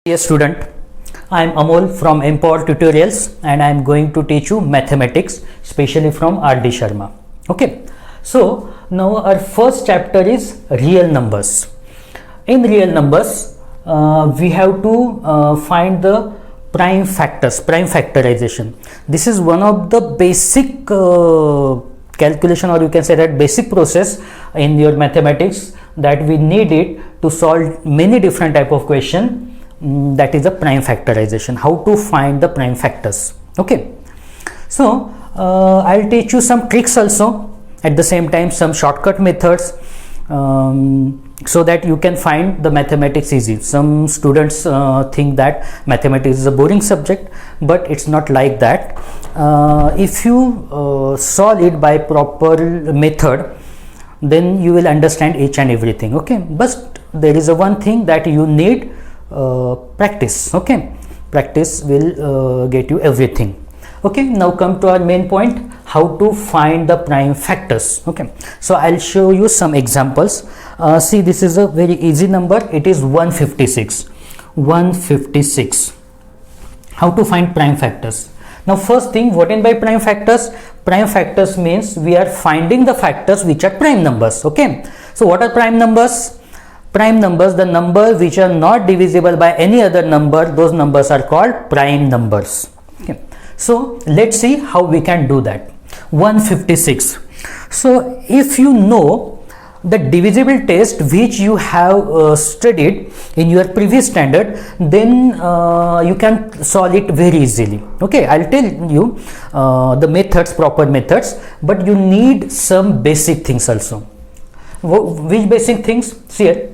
Dear student, I am Amol from Empower Tutorials and I am going to teach you mathematics, especially from R.D. Sharma. Okay, so now our first chapter is real numbers. In real numbers, we have to find the prime factors, prime factorization. This is one of the basic calculation, or you can say that basic process in your mathematics that we need it to solve many different type of question. That is the prime factorization, how to find the prime factors. Okay, so I'll teach you some tricks also, at the same time some shortcut methods, so that you can find the mathematics easy. Some students think that mathematics is a boring subject, but it's not like that. If you solve it by proper method, then you will understand each and everything. Okay, but there is a one thing that you need practice. Okay, practice will get you everything. Okay, now come to our main point, how to find the prime factors. Okay, so I'll show you some examples. See, this is a very easy number. It is 156. How to find prime factors? Now first thing, what in by prime factors? Prime factors means we are finding the factors which are prime numbers. Okay, so what are prime numbers? Prime numbers, the number which are not divisible by any other number, those numbers are called prime numbers. Okay, so let's see how we can do that. 156. So if you know the divisible test which you have studied in your previous standard, then you can solve it very easily. Okay, I'll tell you the methods, proper methods, but you need some basic things also. Which basic things? See here.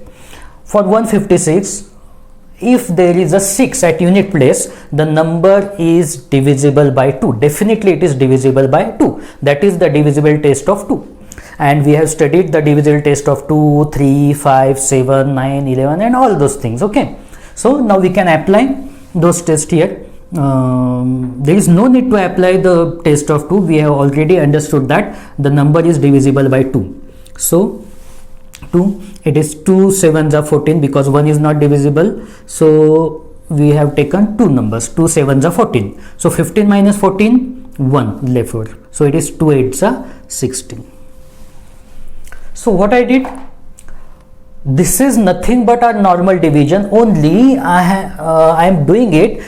For 156, if there is a 6 at unit place, the number is divisible by 2. Definitely it is divisible by 2. That is the divisible test of 2. And we have studied the divisible test of 2, 3, 5, 7, 9, 11 and all those things. Okay, so now we can apply those tests here. There is no need to apply the test of 2. We have already understood that the number is divisible by 2. So 2, it is 2 7s are 14, because 1 is not divisible, so we have taken two numbers, 2 7s are 14. So 15 minus 14, 1 left over, so it is 2 8s are 16. So what I did, this is nothing but our normal division, only I am doing it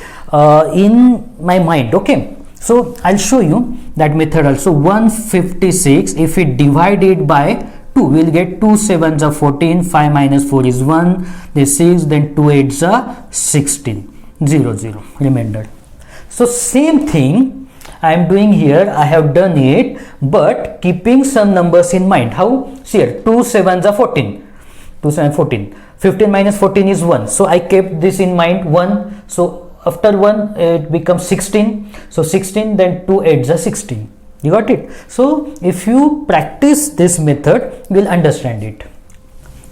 in my mind. Okay, so I'll show you that method also. 156, if we divide it by 2, we will get 2 7s are 14, 5 minus 4 is 1, this 6, then 2 8s are 16, 0 0 remainder. So same thing I am doing here, I have done it, but keeping some numbers in mind. How? See here, 2 7s are 14, 2 7 14, 15 minus 14 is 1, so I kept this in mind, 1, so after 1 it becomes 16, so 16, then 2 8s are 16. You got it? So if you practice this method, you will understand it.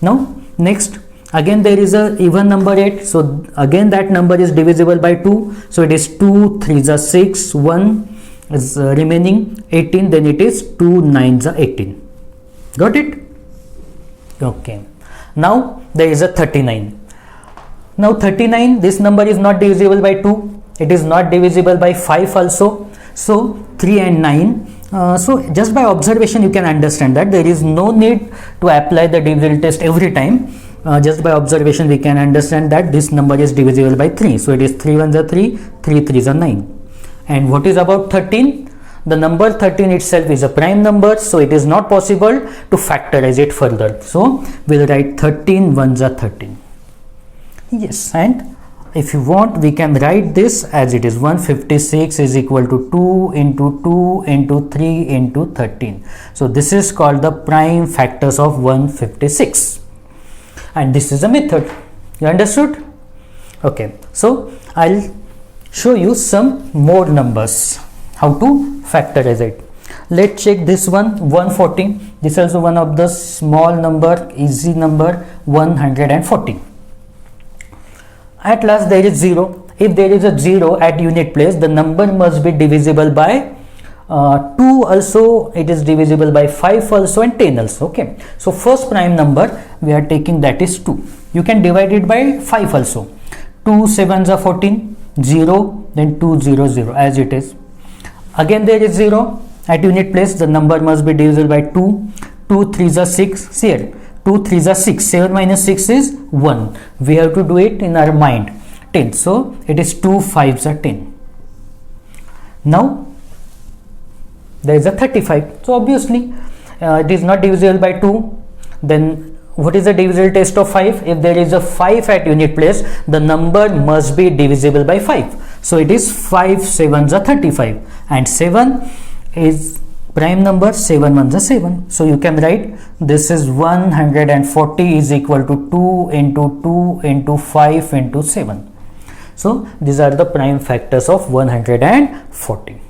Now next, again there is a even number 8, so again that number is divisible by 2, so it is 2 3s are 6, 1 is remaining 18, then it is 2 9s are 18. Got it? Okay, now there is a 39. Now 39, this number is not divisible by 2, it is not divisible by 5 also, so 3 and 9. So just by observation you can understand that there is no need to apply the divisible test every time. Just by observation we can understand that this number is divisible by 3, so it is 3 1s are 3, 3 3s are 9. And what is about 13? The number 13 itself is a prime number, so it is not possible to factorize it further, so we'll write 13 1s are 13. Yes, and if you want, we can write this as it is. 156 is equal to 2 into 2 into 3 into 13. So this is called the prime factors of 156, and this is a method. You understood? Okay, so I'll show you some more numbers, how to factorize it. Let's check this one, 140. This is also one of the small number, easy number, 140. At last there is 0. If there is a 0 at unit place, the number must be divisible by 2 also, it is divisible by 5 also, and 10 also. Okay, so first prime number we are taking, that is 2. You can divide it by 5 also. 2 sevens are 14, 0, then 2 0 0 as it is. Again there is 0 at unit place, the number must be divisible by 2. 2 3s are 6, see here, 2 3s are 6, 7 minus 6 is 1. We have to do it in our mind, 10. So it is 2 5s are 10. Now there is a 35. So obviously it is not divisible by 2. Then what is the divisible test of 5? If there is a 5 at unit place, the number must be divisible by 5. So it is 5 7s are 35, and 7 is prime number, 7 1s are 7. So you can write this is 140 is equal to 2 into 2 into 5 into 7. So these are the prime factors of 140.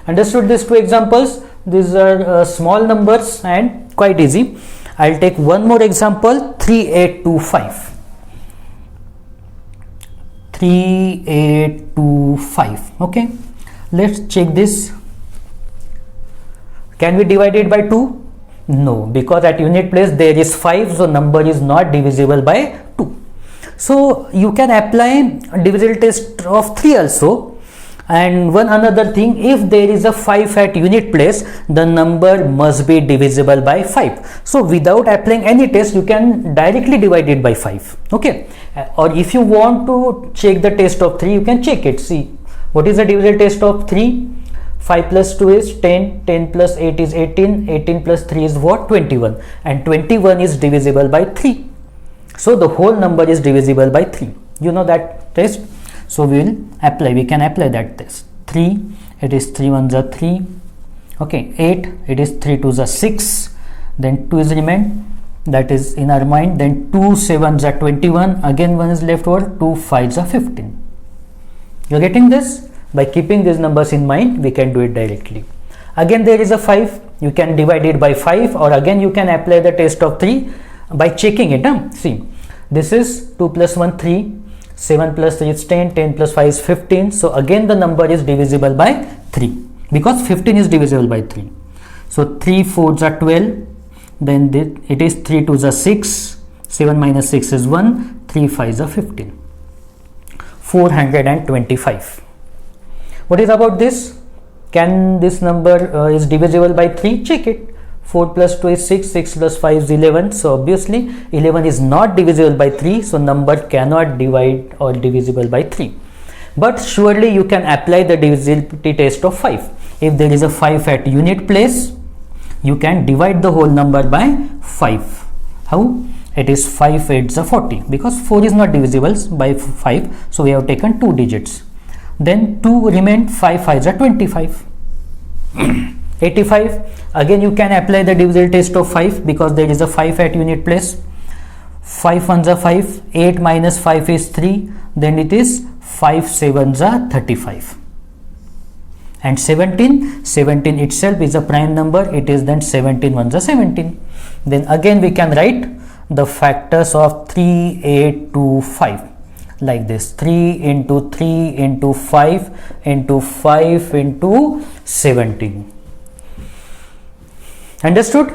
Understood these two examples? These are small numbers and quite easy. I'll take one more example, 3825. 3825. Okay, let's check this. Can we divide it by 2? No, because at unit place there is 5, so number is not divisible by 2. So you can apply divisible test of 3 also. And one another thing, if there is a 5 at unit place, the number must be divisible by 5. So without applying any test, you can directly divide it by 5. Okay, or if you want to check the test of 3, you can check it. See, what is the divisible test of 3? 5 plus 2 is 10, 10 plus 8 is 18, 18 plus 3 is what? 21, and 21 is divisible by 3. So the whole number is divisible by 3. You know that test? So we can apply that test. 3, it is 3 1s are 3. Okay, 8, it is 3 2s are 6. Then 2 is remained, that is in our mind. Then 2 7s are 21. Again 1 is left over. 2 5s are 15. You are getting this? By keeping these numbers in mind, we can do it directly. Again there is a 5. You can divide it by 5, or again you can apply the test of 3 by checking it. See, this is 2 plus 1 3. 7 plus 3 is 10, 10 plus 5 is 15. So again the number is divisible by 3, because 15 is divisible by 3. So 3 4s are 12, then it is 3 2s are 6, 7 minus 6 is 1, 3 5s are 15. 425. What is about this? Can this number is divisible by 3? Check it. 4 plus 2 is 6, 6 plus 5 is 11. So obviously 11 is not divisible by 3. So number cannot divide or divisible by 3. But surely you can apply the divisibility test of 5. If there is a 5 at unit place, you can divide the whole number by 5. How? It is 5 8s are 40, because 4 is not divisible by 5. So we have taken 2 digits. Then 2 remain, 5 5s are 25. 85. Again you can apply the divisible test of 5, because there is a 5 at unit place. 5 1s are 5, 8 minus 5 is 3, then it is 5 7s are 35. And 17 itself is a prime number, it is then 17 1s are 17. Then again we can write the factors of 3825 like this: 3 into 3 into 5 into 5 into 17. Understood?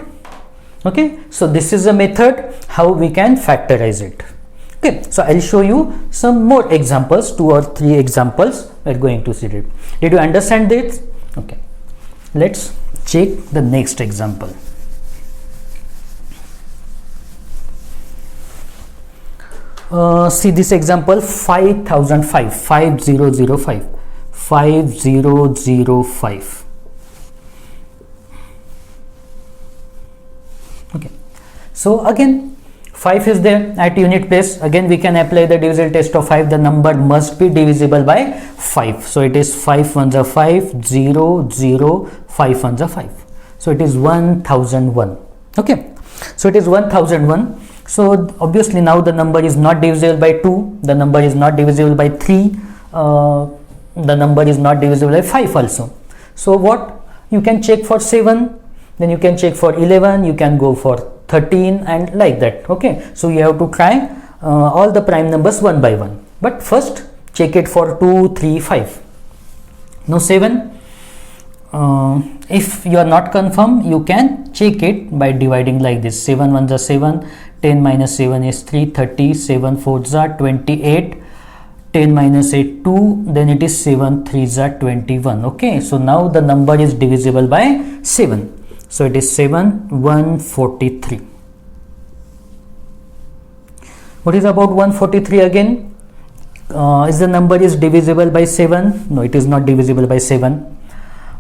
Okay, so this is a method how we can factorize it. Okay, so I'll show you some more examples, 2 or 3 examples. We're going to see it. Did you understand this? Okay, let's check the next example. See this example, 5005. 5005. Okay, so again 5 is there at unit place. Again we can apply the divisible test of 5. The number must be divisible by 5. So it is 5 1s are 5, 0 0, 5 1s are 5. So it is 1001. Okay, so it is 1001. So obviously now the number is not divisible by 2, the number is not divisible by 3, the number is not divisible by 5 also. So what? You can check for 7, then you can check for 11, you can go for 13 and like that. Okay, so you have to try all the prime numbers one by one, but first check it for 2 3 5. Now 7, if you are not confirm, you can check it by dividing like this: 7 1s are 7, 10 minus 7 is 3, 30, 7 4s are 28, 10 minus 8 2, then it is 7 3s are 21. Okay, so now the number is divisible by 7, so it is 7 143. What is about 143 again? Is the number is divisible by 7? No, it is not divisible by 7.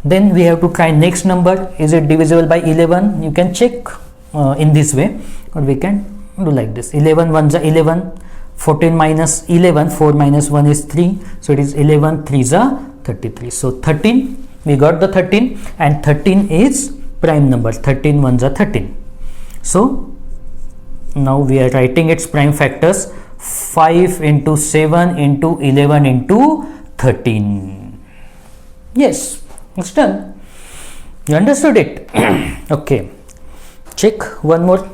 Then we have to try next number. Is it divisible by 11? You can check in this way, or we can do like this. 11 1s are 11, 14 minus 11, 4 minus 1 is 3, so it is 11 3s are 33. So 13, we got the 13, and 13 is prime number. 13 1s are 13. So now we are writing its prime factors: 5 into 7 into 11 into 13. Yes, it's done. You understood it? Okay, check one more.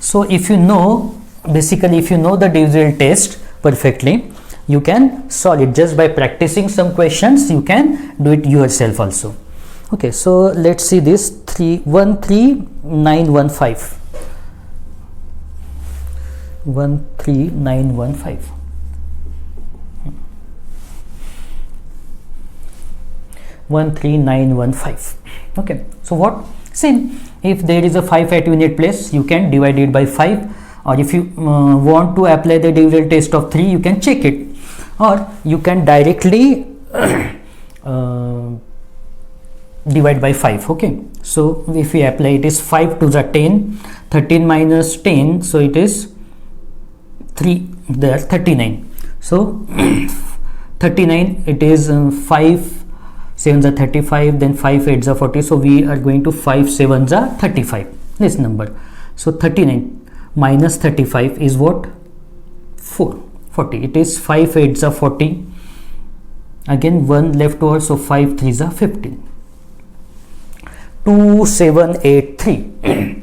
So if you know, basically if you know the divisible test perfectly, you can solve it just by practicing some questions. You can do it yourself also. Okay, so let's see this. 13915. 13915. 13915. Okay, so what? See, if there is a 5 at unit place, you can divide it by 5, or if you want to apply the divisible test of 3, you can check it, or you can directly divide by 5. Okay, so if we apply, it is 5 to the 10, 13 minus 10, so it is 3 there, 39. So 39, it is 5 7s are 35, then 5 8s are 40, so we are going to 5 7s are 35, this number. So 39 minus 35 is what? 40. It is 5 8s are 40, again 1 left over, so 5 3s are 15. 2783.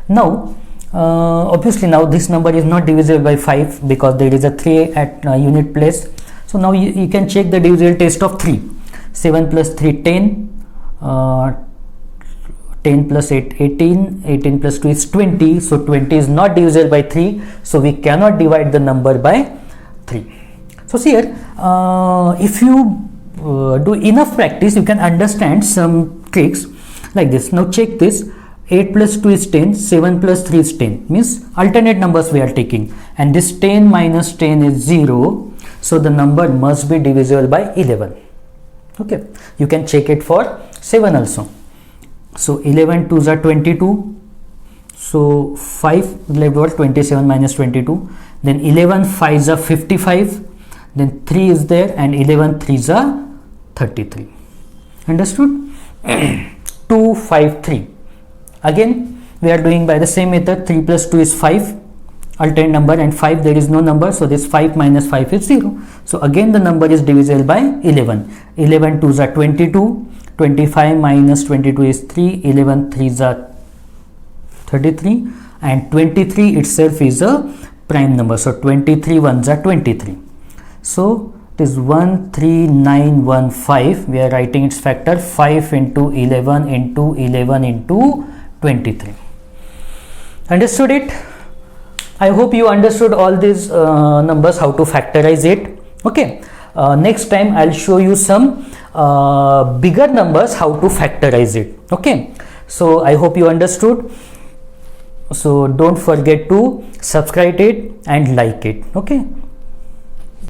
Now obviously now this number is not divisible by 5 because there is a 3 at unit place. So now you can check the divisible test of 3. 7 plus 3 10, 10 plus 8 18, 18 plus 2 is 20, so 20 is not divisible by 3, so we cannot divide the number by 3. So see here, if you do enough practice, you can understand some tricks like this. Now check this. 8 plus 2 is 10, 7 plus 3 is 10, means alternate numbers we are taking, and this 10 minus 10 is 0, so the number must be divisible by 11. Okay, you can check it for 7 also. So 11 2s are 22, so 5 left over, 27 minus 22, then 11 5s are 55, then 3 is there, and 11 3s are 33. Understood? 253. Again we are doing by the same method. 3 plus 2 is 5, alternate number, and 5 there is no number, so this 5 minus 5 is 0. So again the number is divisible by 11. 11 2s are 22, 25 minus 22 is 3, 11 3s are 33, and 23 itself is a prime number, so 23 1s are 23. So it is 13915. We are writing its factor: 5 into 11 into 11 into 23. Understood it? I hope you understood all these numbers, how to factorize it. Okay, next time I'll show you some bigger numbers, how to factorize it. Okay, so I hope you understood. So don't forget to subscribe it and like it. Okay.